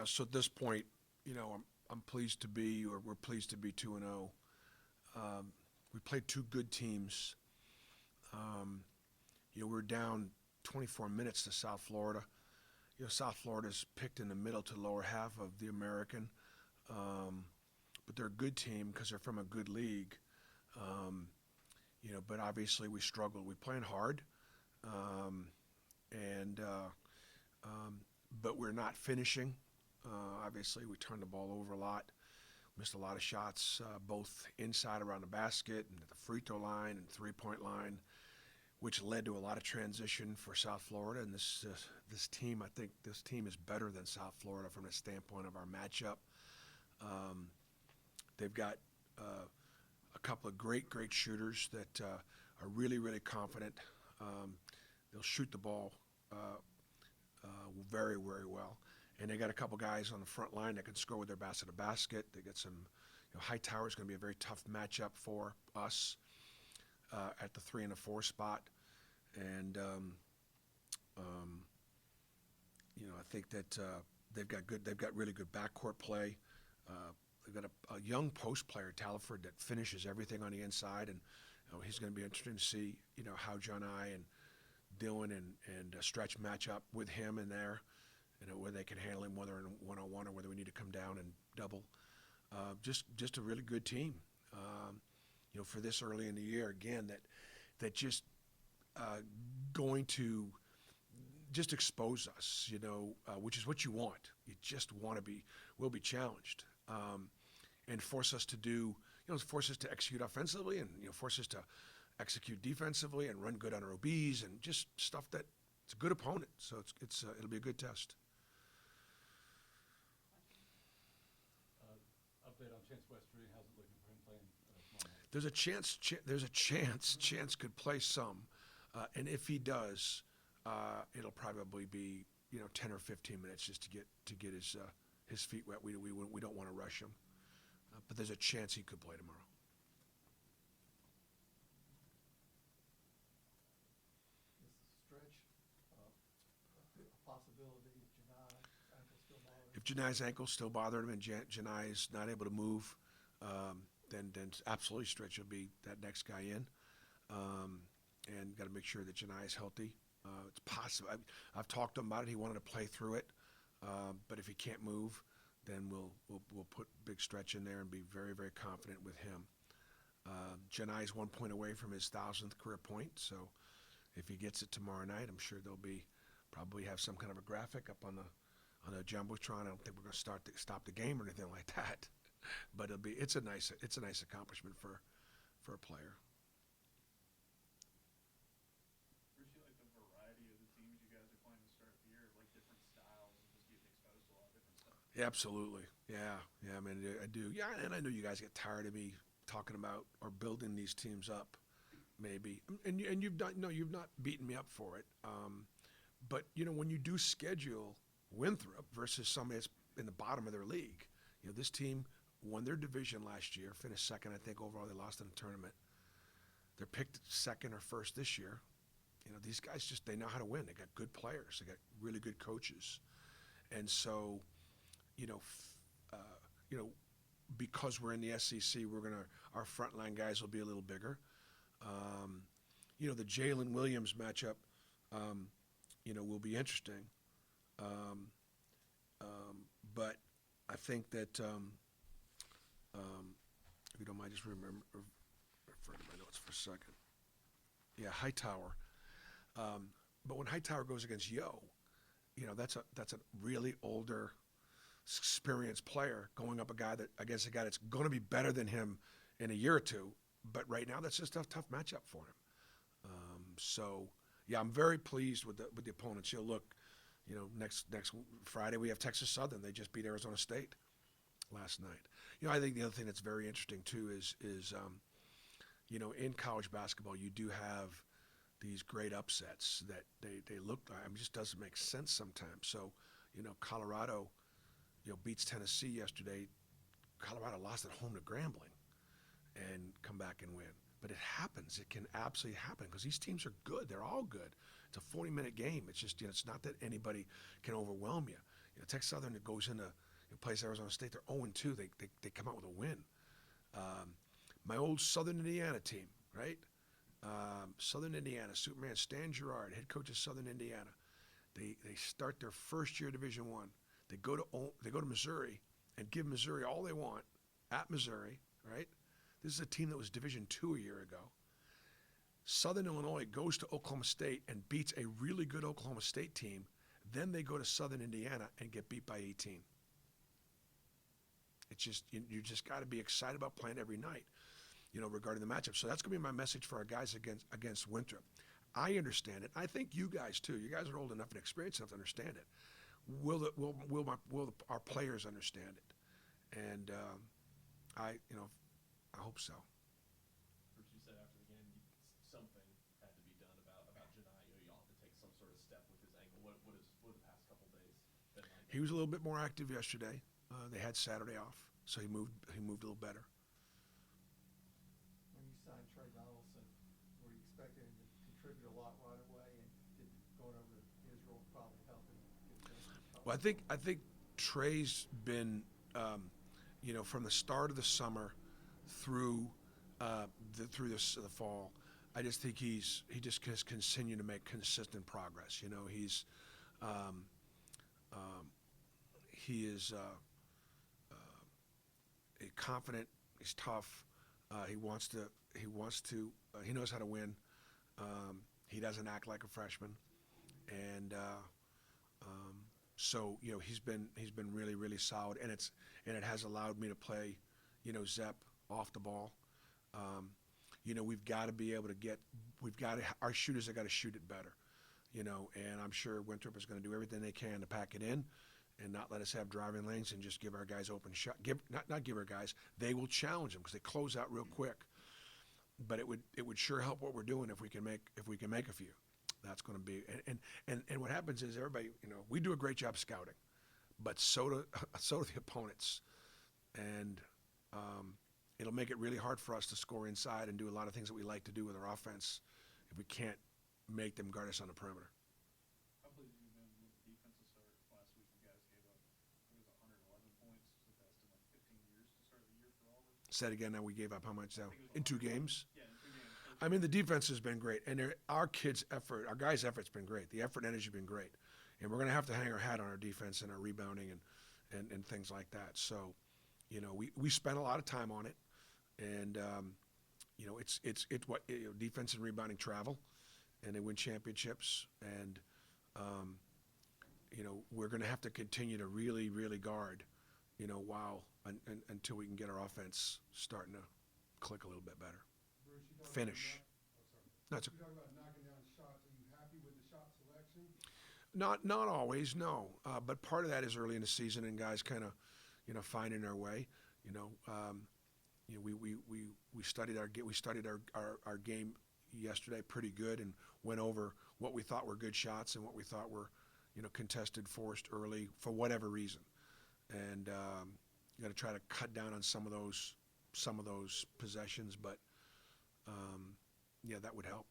So at this point, I'm pleased to be, or we're pleased to be 2-0. We played two good teams. We're down 24 minutes to South Florida. South Florida's picked in the middle to lower half of the American, but they're a good team because they're from a good league. But obviously we struggled. We're playing hard, and but we're not finishing. Obviously, we turned the ball over a lot, missed a lot of shots, both inside around the basket and at the free throw line and three-point line, which led to a lot of transition for South Florida. And this team, I think this team is better than South Florida from the standpoint of our matchup. They've got a couple of great shooters that are really, really confident. They'll shoot the ball very, very well. And they got a couple guys on the front line that can score with their basket to basket. They got some, Hightower is going to be a very tough matchup for us at the 3 and the 4 spot. And, I think that they've got really good backcourt play. They've got a young post player, Taliford, that finishes everything on the inside. And he's going to be interesting to see, how John and Dylan and Stretch match up with him in there. Whether they can handle him, whether in one-on-one or whether we need to come down and double. Just a really good team. For this early in the year, again, that just going to just expose us, which is what you want. You just will be challenged, and force us to do, force us to execute offensively, and force us to execute defensively and run good on our OBs and just stuff that it's a good opponent. So it'll be a good test. Update on Chance Westry. How's it looking for him playing tomorrow night? There's a chance Chance could play some, and if he does, it'll probably be 10 or 15 minutes just to get his feet wet. We don't want to rush him, but there's a chance he could play tomorrow. If Janai's ankle still bothered him and Janai is not able to move, then absolutely Stretch will be that next guy in, and got to make sure that Janai is healthy. It's possible. I've talked to him about it. He wanted to play through it, but if he can't move, then we'll put Big Stretch in there and be very, very confident with him. Janai is 1 point away from his 1,000th career point, so if he gets it tomorrow night, I'm sure they'll probably have some kind of a graphic up on the jumbotron. I don't think we're going to stop the game or anything like that, but it's a nice accomplishment for a player. Where's you like the variety of the teams you guys are playing to start the year, like different styles and just getting exposed to a lot of different stuff? Yeah, absolutely. Yeah. I mean, I do. Yeah, and I know you guys get tired of me talking about or building these teams up, maybe, and you've not beaten me up for it. But when you do schedule Winthrop versus somebody that's in the bottom of their league, this team won their division last year, finished second, I think overall. They lost in the tournament. They're picked second or first this year. These guys they know how to win. They got good players. They got really good coaches, and so, because we're in the SEC, our frontline guys will be a little bigger. The Jalen Williams matchup, will be interesting. But I think that, if you don't mind, just refer to my notes for a second. Yeah, Hightower. But when Hightower goes against Yo, that's a really older, experienced player going up against a guy that's going to be better than him in a year or two. But right now, that's just a tough matchup for him. So yeah, I'm very pleased with the opponents. Look. Next Friday we have Texas Southern. They just beat Arizona State last night. I think the other thing that's very interesting too is in college basketball you do have these great upsets that they look like. It just doesn't make sense sometimes. So, Colorado, beats Tennessee yesterday. Colorado lost at home to Grambling and come back and win. But it happens. It can absolutely happen because these teams are good. They're all good. It's a 40-minute game. It's just, it's not that anybody can overwhelm you. Texas Southern that goes into plays Arizona State. They're 0-2. They come out with a win. My old Southern Indiana team, right? Southern Indiana, Superman Stan Gerard, head coach of Southern Indiana. They start their first year Division I. They go to Missouri and give Missouri all they want at Missouri, right? This is a team that was Division II a year ago. Southern Illinois goes to Oklahoma State and beats a really good Oklahoma State team. Then they go to Southern Indiana and get beat by 18. It's just, you just got to be excited about playing every night, regarding the matchup. So that's going to be my message for our guys against Winthrop. I understand it. I think you guys too. You guys are old enough and experienced enough to understand it. Will our players understand it? And I hope so. Bruce, you said after the game something had to be done about Janai. Y'all have to take some sort of step with his ankle. What have the past couple days been like? He was a little bit more active yesterday. They had Saturday off, so he moved a little better. When you signed Trey Donaldson, were you expecting him to contribute a lot right away, and did going over to Israel probably help him get finished? Well, I think Trey's been, from the start of the summer through the fall. I just think he just has continued to make consistent progress. He is confident. He's tough. He knows how to win. He doesn't act like a freshman, and so he's been really, really solid, and it has allowed me to play Zep off the ball. We've got to be able to our shooters have got to shoot it better, and I'm sure Winthrop is going to do everything they can to pack it in and not let us have driving lanes and just give our guys open shot. Not give our guys. They will challenge them because they close out real quick. But it would sure help what we're doing if we can make a few. That's going to be and what happens is everybody, we do a great job scouting, but so do the opponents, and it'll make it really hard for us to score inside and do a lot of things that we like to do with our offense if we can't make them guard us on the perimeter. How pleased have you been with the defensive start last week? You guys gave up, I think it was 111 points. It's the best in like 15 years to start the year for Auburn. Said again, now we gave up how much now? I think it was In 2 111. games? Yeah, in 2 games. I mean, the defense has been great, and our guys' effort's been great. The effort and energy have been great, and we're going to have to hang our hat on our defense and our rebounding and things like that. So, we spent a lot of time on it, and it's what defense and rebounding travel, and they win championships, and we're going to have to continue to really, really guard, until we can get our offense starting to click a little bit better. Bruce, you talked Finish. About That's you talk about knocking down shots. Are you happy with the shot selection? not always, no. But part of that is early in the season and guys kind of, finding their way. We studied our game yesterday pretty good and went over what we thought were good shots and what we thought were, contested, forced early for whatever reason. And you got to try to cut down on some of those possessions, but yeah, that would help.